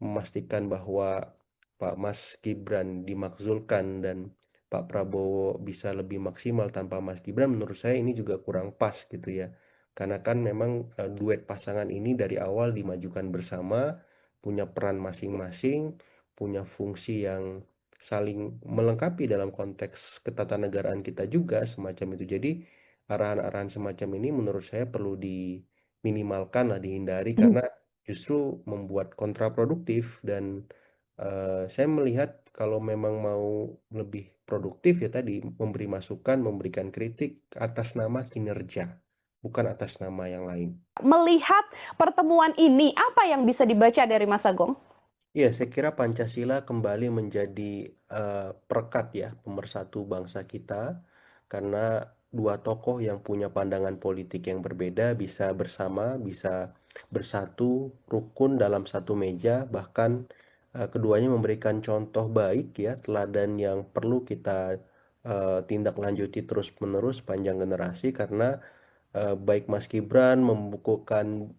memastikan bahwa Pak Mas Gibran dimakzulkan dan Pak Prabowo bisa lebih maksimal tanpa Mas Gibran, menurut saya ini juga kurang pas gitu ya. Karena kan memang duet pasangan ini dari awal dimajukan bersama, punya peran masing-masing, punya fungsi yang saling melengkapi dalam konteks ketatanegaraan kita juga semacam itu. Jadi arahan-arahan semacam ini menurut saya perlu diminimalkan lah, dihindari karena justru membuat kontraproduktif dan saya melihat kalau memang mau lebih produktif ya tadi memberi masukan, memberikan kritik atas nama kinerja, bukan atas nama yang lain. Melihat pertemuan ini, apa yang bisa dibaca dari Mas Agung? Ya, saya kira Pancasila kembali menjadi perekat ya, pemersatu bangsa kita, karena dua tokoh yang punya pandangan politik yang berbeda bisa bersama, bisa bersatu, rukun dalam satu meja, bahkan keduanya memberikan contoh baik ya, teladan yang perlu kita tindak lanjuti terus-menerus panjang generasi, karena baik Mas Gibran membukukan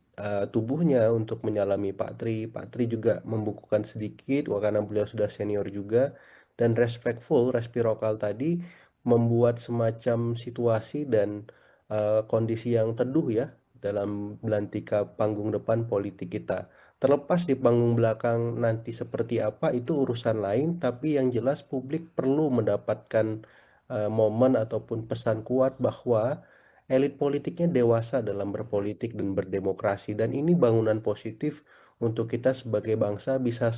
tubuhnya untuk menyalami Pak Tri. Pak Tri juga membukukan sedikit, wah, karena beliau sudah senior juga. Dan respectful, respirokal tadi membuat semacam situasi dan kondisi yang teduh ya dalam belantika panggung depan politik kita. Terlepas di panggung belakang nanti seperti apa itu urusan lain, tapi yang jelas publik perlu mendapatkan momen ataupun pesan kuat bahwa elit politiknya dewasa dalam berpolitik dan berdemokrasi dan ini bangunan positif untuk kita sebagai bangsa bisa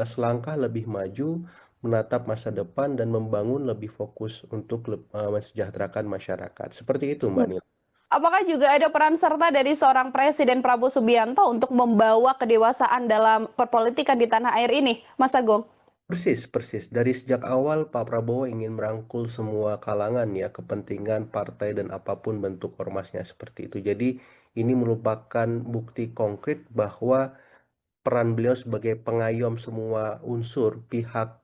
selangkah lebih maju menatap masa depan dan membangun lebih fokus untuk mensejahterakan masyarakat. Seperti itu, Mbak Nila. Apakah juga ada peran serta dari seorang Presiden Prabowo Subianto untuk membawa kedewasaan dalam perpolitikan di tanah air ini, Mas Agung? Persis, persis. Dari sejak awal Pak Prabowo ingin merangkul semua kalangan ya, kepentingan partai dan apapun bentuk ormasnya seperti itu. Jadi ini merupakan bukti konkret bahwa peran beliau sebagai pengayom semua unsur pihak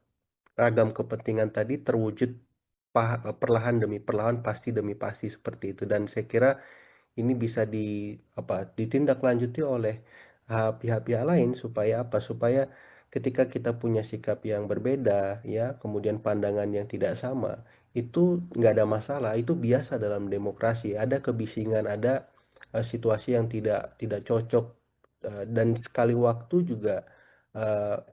ragam kepentingan tadi terwujud perlahan demi perlahan, pasti demi pasti seperti itu. Dan saya kira ini bisa ditindaklanjuti oleh pihak-pihak lain supaya apa? Supaya ketika kita punya sikap yang berbeda, ya, kemudian pandangan yang tidak sama, itu nggak ada masalah. Itu biasa dalam demokrasi. Ada kebisingan, ada situasi yang tidak cocok, dan sekali waktu juga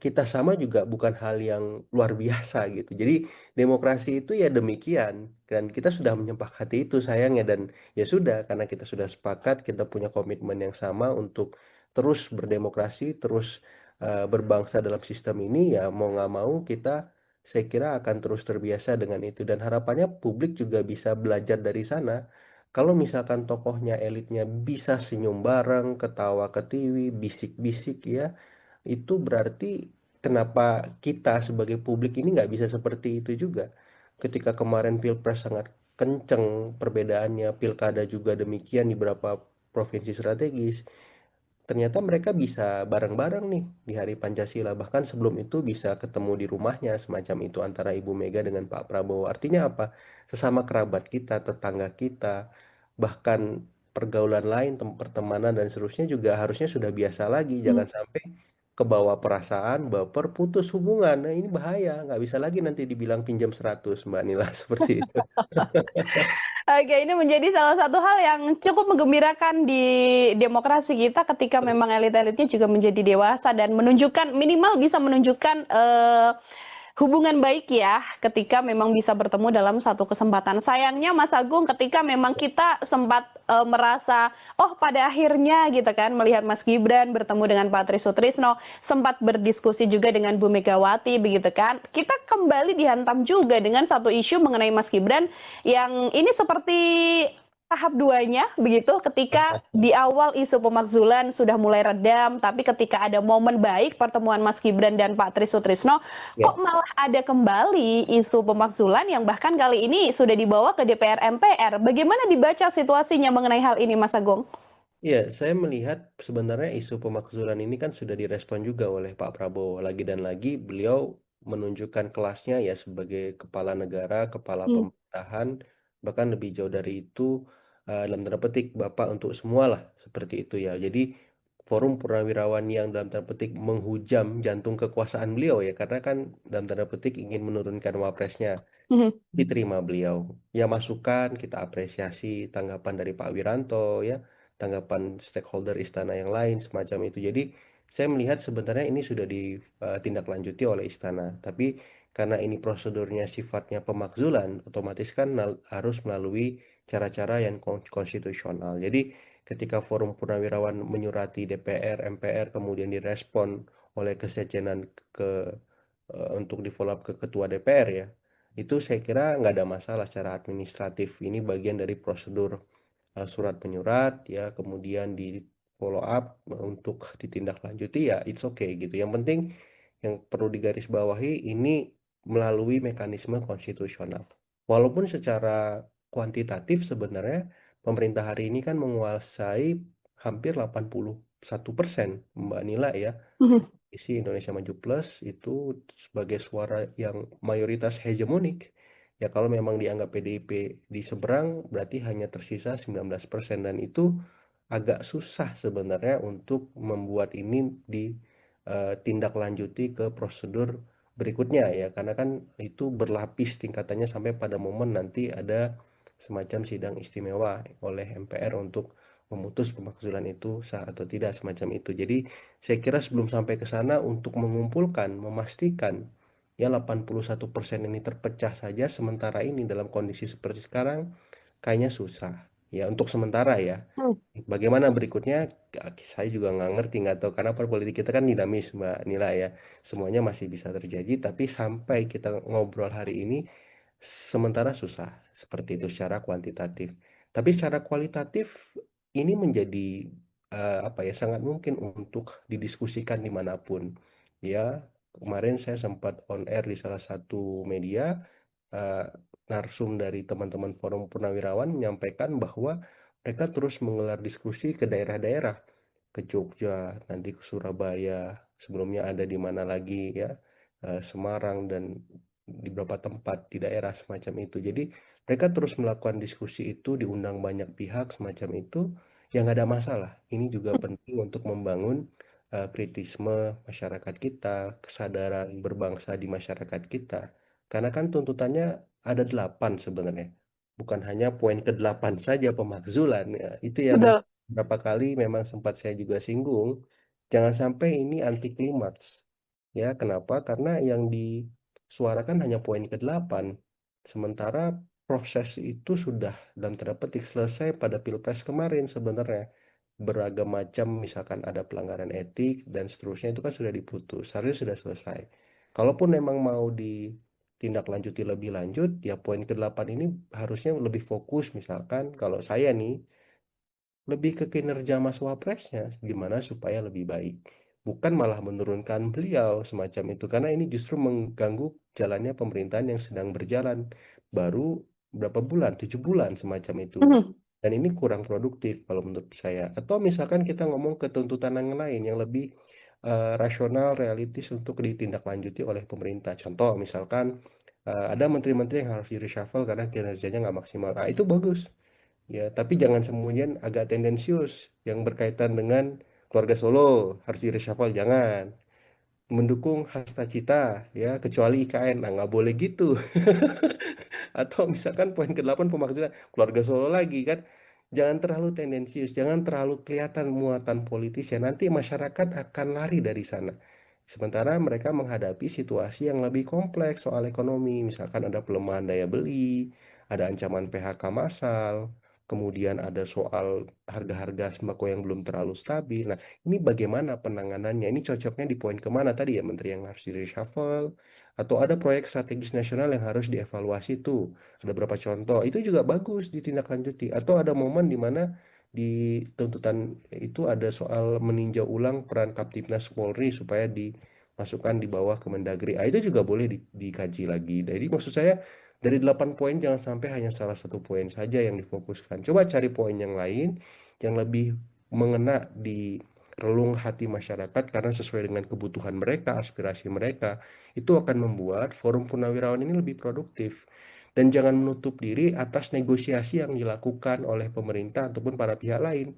kita sama juga bukan hal yang luar biasa gitu. Jadi demokrasi itu ya demikian dan kita sudah menyepakati itu sayangnya dan ya sudah, karena kita sudah sepakat, kita punya komitmen yang sama untuk terus berdemokrasi, terus berbangsa dalam sistem ini, ya mau nggak mau kita saya kira akan terus terbiasa dengan itu dan harapannya publik juga bisa belajar dari sana. Kalau misalkan tokohnya elitnya bisa senyum bareng, ketawa ketiwi, bisik-bisik ya, itu berarti kenapa kita sebagai publik ini nggak bisa seperti itu juga. Ketika kemarin Pilpres sangat kenceng perbedaannya, Pilkada juga demikian di beberapa provinsi strategis. Ternyata mereka bisa bareng-bareng nih di Hari Pancasila. Bahkan sebelum itu bisa ketemu di rumahnya semacam itu antara Ibu Mega dengan Pak Prabowo. Artinya apa? Sesama kerabat kita, tetangga kita, bahkan pergaulan lain, pertemanan dan seterusnya juga harusnya sudah biasa lagi. Jangan sampai kebawa perasaan, baper, putus hubungan. Nah ini bahaya. Nggak bisa lagi nanti dibilang pinjam 100, Mbak Nila, seperti itu. Oke, ini menjadi salah satu hal yang cukup menggembirakan di demokrasi kita ketika memang elit-elitnya juga menjadi dewasa dan menunjukkan minimal bisa menunjukkan hubungan baik ya ketika memang bisa bertemu dalam satu kesempatan. Sayangnya Mas Agung ketika memang kita sempat merasa oh pada akhirnya gitu kan melihat Mas Gibran bertemu dengan Pak Tri Sutrisno, sempat berdiskusi juga dengan Bu Megawati begitu kan. Kita kembali dihantam juga dengan satu isu mengenai Mas Gibran yang ini seperti tahap duanya begitu ketika di awal isu pemakzulan sudah mulai redam tapi ketika ada momen baik pertemuan Mas Gibran dan Pak Tri Sutrisno kok Ya. malah ada kembali isu pemakzulan yang bahkan kali ini sudah dibawa ke DPR MPR. Bagaimana dibaca situasinya mengenai hal ini Mas Agung? Ya, saya melihat sebenarnya isu pemakzulan ini kan sudah direspon juga oleh Pak Prabowo. Lagi dan lagi beliau menunjukkan kelasnya ya sebagai kepala negara, kepala Hmm. pemerintahan, bahkan lebih jauh dari itu dalam tanda petik Bapak untuk semua lah seperti itu ya. Jadi forum purnawirawan yang dalam tanda petik menghujam jantung kekuasaan beliau ya, karena kan dalam tanda petik ingin menurunkan wapresnya Mhm. diterima beliau. Ya masukan kita apresiasi tanggapan dari Pak Wiranto ya, tanggapan stakeholder istana yang lain semacam itu. Jadi saya melihat sebenarnya ini sudah ditindaklanjuti oleh istana. Tapi karena ini prosedurnya sifatnya pemakzulan, otomatis kan harus melalui cara-cara yang konstitusional. Jadi ketika Forum Purnawirawan menyurati DPR, MPR, kemudian direspon oleh kesekjenan ke untuk di follow up ke ketua DPR ya, itu saya kira nggak ada masalah secara administratif. Ini bagian dari prosedur surat menyurat ya, kemudian di follow up untuk ditindaklanjuti ya it's okay gitu. Yang penting yang perlu digarisbawahi ini melalui mekanisme konstitusional. Walaupun secara kuantitatif sebenarnya pemerintah hari ini kan menguasai hampir 81% Mbak Nila ya. Mhm. Isi Indonesia Maju Plus itu sebagai suara yang mayoritas hegemonik. Ya kalau memang dianggap PDIP di seberang berarti hanya tersisa 19% dan itu agak susah sebenarnya untuk membuat ini ditindaklanjuti ke prosedur berikutnya ya karena kan itu berlapis tingkatannya sampai pada momen nanti ada semacam sidang istimewa oleh MPR untuk memutus pemakzulan itu sah atau tidak semacam itu. Jadi saya kira sebelum sampai ke sana untuk mengumpulkan, memastikan ya 81% ini terpecah saja sementara ini dalam kondisi seperti sekarang kayaknya susah. Ya untuk sementara ya. Hmm. Bagaimana berikutnya? Saya juga nggak ngerti, nggak tahu karena politik kita kan dinamis, Mbak Nila ya. Semuanya masih bisa terjadi, tapi sampai kita ngobrol hari ini, sementara susah seperti itu secara kuantitatif. Tapi secara kualitatif ini menjadi apa ya sangat mungkin untuk didiskusikan dimanapun. Ya, kemarin saya sempat on air di salah satu media eh, narsum dari teman-teman Forum Purnawirawan menyampaikan bahwa mereka terus menggelar diskusi ke daerah-daerah, ke Jogja, nanti ke Surabaya, sebelumnya ada di mana lagi ya, Semarang dan di beberapa tempat di daerah semacam itu. Jadi mereka terus melakukan diskusi itu, diundang banyak pihak semacam itu, yang nggak ada masalah. Ini juga penting untuk membangun kritisme masyarakat kita, kesadaran berbangsa di masyarakat kita. Karena kan tuntutannya ada 8 sebenarnya. Bukan hanya poin ke-8 saja pemakzulan. Ya. Itu yang Betul. berapa kali memang sempat saya juga singgung. Jangan sampai ini anti klimaks. Ya, kenapa? Karena yang disuarakan hanya poin ke-8. Sementara proses itu sudah dalam tanda petik selesai pada Pilpres kemarin sebenarnya. Beragam macam misalkan ada pelanggaran etik dan seterusnya itu kan sudah diputus. Harusnya sudah selesai. Kalaupun memang mau ditindaklanjuti lebih lanjut, ya poin ke-8 ini harusnya lebih fokus misalkan kalau saya nih lebih ke kinerja Mas Wapresnya gimana supaya lebih baik. bukan malah menurunkan beliau semacam itu, karena ini justru mengganggu jalannya pemerintahan yang sedang berjalan baru berapa bulan, 7 bulan semacam itu. Mhm. Dan ini kurang produktif kalau menurut saya. Atau misalkan kita ngomong ke tuntutan yang lain yang lebih rasional, realistis untuk ditindaklanjuti oleh pemerintah. Contoh misalkan ada menteri-menteri yang harus di reshuffle karena kinerjanya nggak maksimal. Nah, itu bagus. Ya, tapi jangan kemudian agak tendensius yang berkaitan dengan keluarga Solo harus di reshuffle, jangan. Mendukung Hasta Cita, ya, kecuali IKN. Nah, nggak boleh gitu. Atau misalkan poin ke-8 pemakzulan keluarga Solo lagi kan. Jangan terlalu tendensius, jangan terlalu kelihatan muatan politis ya. Nanti masyarakat akan lari dari sana. Sementara mereka menghadapi situasi yang lebih kompleks soal ekonomi. Misalkan ada pelemahan daya beli, ada ancaman PHK massal, kemudian ada soal harga-harga sembako yang belum terlalu stabil. Nah, ini bagaimana penanganannya? Ini cocoknya di poin kemana tadi ya, Menteri yang harus di reshuffle? Atau ada proyek strategis nasional yang harus dievaluasi tuh. Ada beberapa contoh. Itu juga bagus ditindaklanjuti. Atau ada momen di mana di tuntutan itu ada soal meninjau ulang peran Kaptimnas Polri supaya dimasukkan di bawah Kemendagri. Ah, itu juga boleh dikaji lagi. Jadi maksud saya dari 8 poin jangan sampai hanya salah satu poin saja yang difokuskan. Coba cari poin yang lain yang lebih mengena di relung hati masyarakat karena sesuai dengan kebutuhan mereka, aspirasi mereka, itu akan membuat forum purnawirawan ini lebih produktif. Dan jangan menutup diri atas negosiasi yang dilakukan oleh pemerintah ataupun para pihak lain.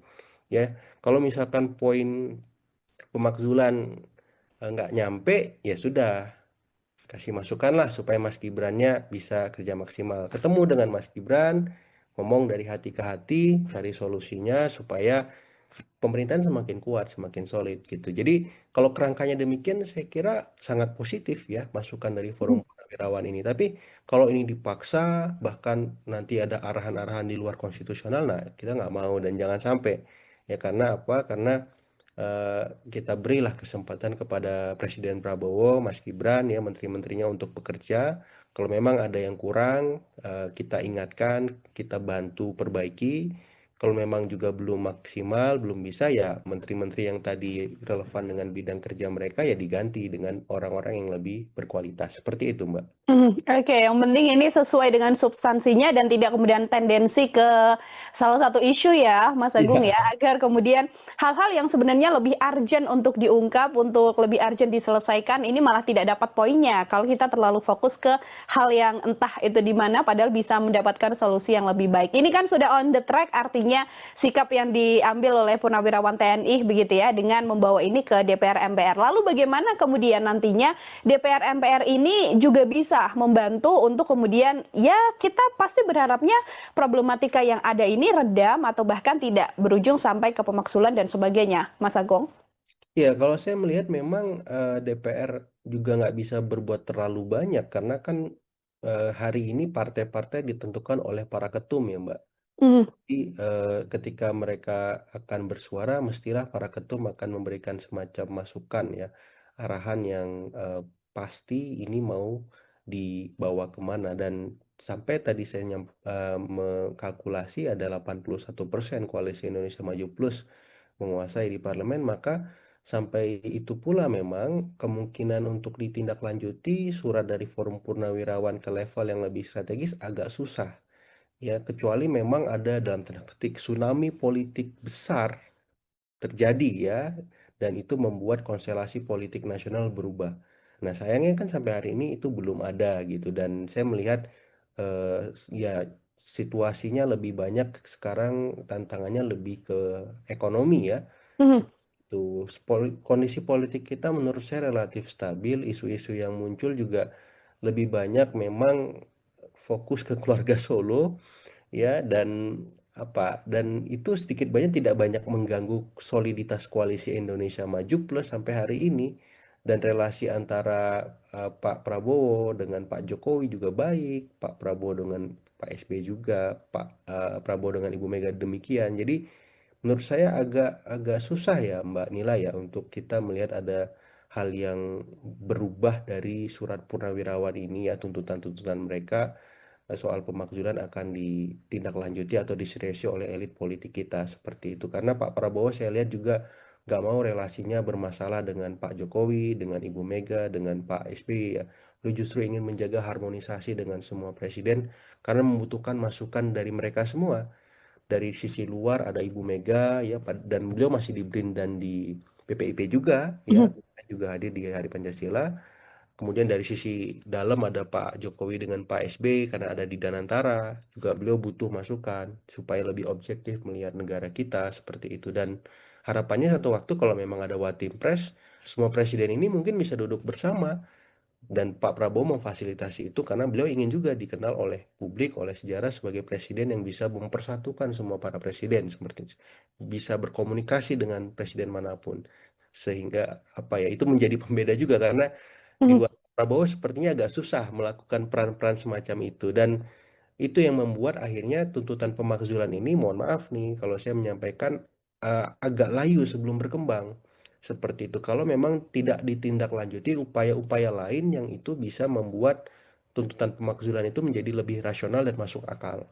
Ya, kalau misalkan poin pemakzulan nggak nyampe, ya sudah, kasih masukan lah supaya Mas Gibrannya bisa kerja maksimal. Ketemu dengan Mas Gibran, ngomong dari hati ke hati, cari solusinya supaya pemerintahan semakin kuat, semakin solid gitu. Jadi kalau kerangkanya demikian, saya kira sangat positif ya masukan dari Forum Mhm. Purnawirawan ini. Tapi kalau ini dipaksa, bahkan nanti ada arahan-arahan di luar konstitusional, nah kita nggak mau dan jangan sampai. Ya karena apa? Karena eh, kita berilah kesempatan kepada Presiden Prabowo, Mas Gibran, ya menteri-menterinya untuk bekerja. Kalau memang ada yang kurang, kita ingatkan, kita bantu perbaiki. Kalau memang juga belum maksimal, belum bisa, ya menteri-menteri yang tadi relevan dengan bidang kerja mereka ya diganti dengan orang-orang yang lebih berkualitas. Seperti itu, Mbak. Oke, yang penting ini sesuai dengan substansinya dan tidak kemudian tendensi ke salah satu isu ya, Mas Agung ya, Iya. agar kemudian hal-hal yang sebenarnya lebih urgent untuk diungkap, untuk lebih urgent diselesaikan, ini malah tidak dapat poinnya. Kalau kita terlalu fokus ke hal yang entah itu di mana, padahal bisa mendapatkan solusi yang lebih baik. Ini kan sudah on the track, artinya sikap yang diambil oleh Purnawirawan TNI begitu ya, dengan membawa ini ke DPR MPR. Lalu bagaimana kemudian nantinya DPR MPR ini juga bisa membantu untuk kemudian ya kita pasti berharapnya problematika yang ada ini redam atau bahkan tidak berujung sampai ke pemaksulan dan sebagainya, Mas Agong. Ya, kalau saya melihat memang DPR juga nggak bisa berbuat terlalu banyak karena kan hari ini partai-partai ditentukan oleh para ketum ya, Mbak. Mhm. Jadi ketika mereka akan bersuara, mestilah para ketum akan memberikan semacam masukan ya, arahan yang pasti ini mau dibawa kemana. Dan sampai tadi saya mengkalkulasi ada 81% Koalisi Indonesia Maju Plus menguasai di parlemen, maka sampai itu pula memang kemungkinan untuk ditindaklanjuti surat dari Forum Purnawirawan ke level yang lebih strategis agak susah. Ya, kecuali memang ada dalam tanda petik tsunami politik besar terjadi ya, dan itu membuat konstelasi politik nasional berubah. Nah, sayangnya kan sampai hari ini itu belum ada gitu, dan saya melihat ya situasinya lebih banyak sekarang tantangannya lebih ke ekonomi ya. Mhm. Seperti itu. Kondisi politik kita menurut saya relatif stabil, isu-isu yang muncul juga lebih banyak memang fokus ke keluarga Solo ya, dan itu sedikit banyak tidak banyak mengganggu soliditas koalisi Indonesia Maju Plus sampai hari ini, dan relasi antara Pak Prabowo dengan Pak Jokowi juga baik, Pak Prabowo dengan Pak SBY juga, Prabowo dengan Ibu Mega demikian. Jadi menurut saya agak agak susah ya Mbak Nila ya untuk kita melihat ada hal yang berubah dari surat purnawirawan ini ya, tuntutan-tuntutan mereka soal pemakzulan akan ditindaklanjuti atau diseriusi oleh elit politik kita seperti itu. Karena Pak Prabowo saya lihat juga nggak mau relasinya bermasalah dengan Pak Jokowi, dengan Ibu Mega, dengan Pak SBY ya. Beliau justru ingin menjaga harmonisasi dengan semua presiden karena membutuhkan masukan dari mereka semua. Dari sisi luar ada Ibu Mega ya, dan beliau masih di BRIN dan di PPIP juga ya, juga hadir di Hari Pancasila. Kemudian dari sisi dalam ada Pak Jokowi dengan Pak SBY karena ada di Danantara, juga beliau butuh masukan supaya lebih objektif melihat negara kita seperti itu. Dan harapannya satu waktu kalau memang ada Watimpres, semua presiden ini mungkin bisa duduk bersama dan Pak Prabowo memfasilitasi itu karena beliau ingin juga dikenal oleh publik, oleh sejarah sebagai presiden yang bisa mempersatukan semua para presiden seperti itu. Bisa berkomunikasi dengan presiden manapun. Sehingga apa ya, itu menjadi pembeda juga karena di luar Prabowo sepertinya agak susah melakukan peran-peran semacam itu dan itu yang membuat akhirnya tuntutan pemakzulan ini, mohon maaf nih kalau saya menyampaikan, agak layu sebelum berkembang. Seperti itu. Kalau memang tidak ditindaklanjuti upaya-upaya lain yang itu bisa membuat tuntutan pemakzulan itu menjadi lebih rasional dan masuk akal.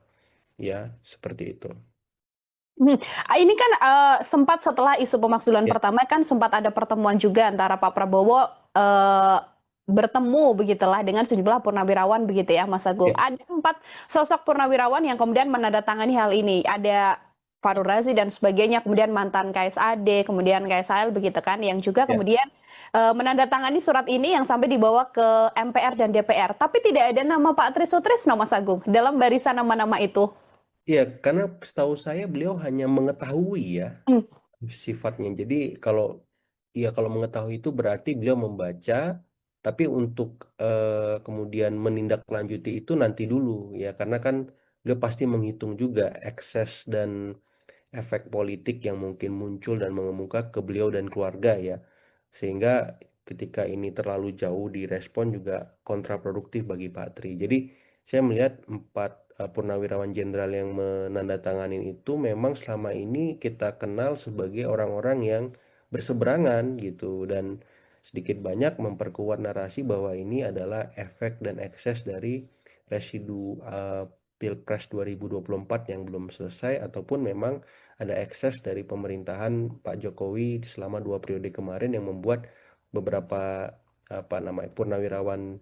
Ya, seperti itu. Ini kan sempat setelah isu pemakzulan Ya, pertama kan sempat ada pertemuan juga antara Pak Prabowo bertemu begitulah dengan sejumlah purnawirawan begitu ya Mas Agung. ya, Ada 4 sosok purnawirawan yang kemudian menandatangani hal ini. Ada Fahrul Razi dan sebagainya, kemudian mantan KSAD, kemudian KSAL begitu kan, yang juga ya. kemudian menandatangani surat ini yang sampai dibawa ke MPR dan DPR. Tapi tidak ada nama Pak Tri Sutrisno Mas Agung dalam barisan nama-nama itu. Iya, karena setahu saya beliau hanya mengetahui ya Hmm. sifatnya. Jadi kalau ya kalau mengetahui itu berarti beliau membaca, tapi untuk kemudian menindaklanjuti itu nanti dulu ya, karena kan beliau pasti menghitung juga ekses dan efek politik yang mungkin muncul dan mengemuka ke beliau dan keluarga ya. Sehingga ketika ini terlalu jauh direspon juga kontraproduktif bagi Pak Tri. Jadi saya melihat 4 purnawirawan jenderal yang menandatangani itu memang selama ini kita kenal sebagai orang-orang yang berseberangan gitu dan sedikit banyak memperkuat narasi bahwa ini adalah efek dan ekses dari residu Pilpres 2024 yang belum selesai ataupun memang ada ekses dari pemerintahan Pak Jokowi selama 2 periode kemarin yang membuat beberapa apa namanya purnawirawan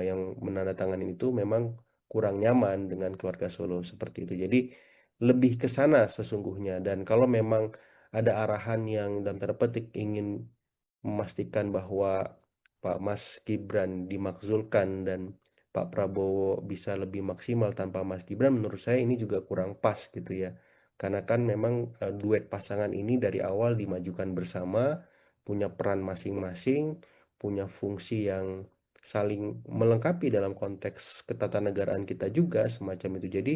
yang menandatangani itu memang kurang nyaman dengan keluarga Solo seperti itu. Jadi lebih ke sana sesungguhnya dan kalau memang ada arahan yang dalam tanda petik ingin memastikan bahwa Pak Mas Gibran dimakzulkan dan Pak Prabowo bisa lebih maksimal tanpa Mas Gibran, menurut saya ini juga kurang pas gitu ya. Karena kan memang duet pasangan ini dari awal dimajukan bersama, punya peran masing-masing, punya fungsi yang saling melengkapi dalam konteks ketatanegaraan kita juga semacam itu. Jadi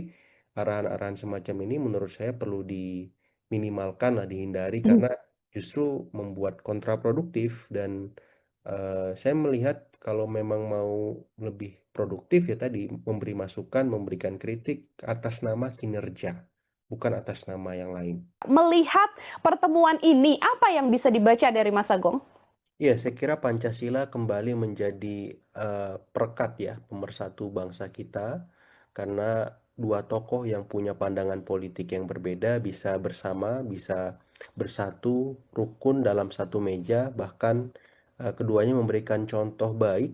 arahan-arahan semacam ini menurut saya perlu diminimalkan lah, dihindari karena justru membuat kontraproduktif dan saya melihat kalau memang mau lebih produktif ya tadi memberi masukan, memberikan kritik atas nama kinerja, bukan atas nama yang lain. Melihat pertemuan ini, apa yang bisa dibaca dari Mas Agong? Ya, saya kira Pancasila kembali menjadi perekat ya, pemersatu bangsa kita, karena dua tokoh yang punya pandangan politik yang berbeda bisa bersama, bisa bersatu, rukun dalam satu meja, bahkan keduanya memberikan contoh baik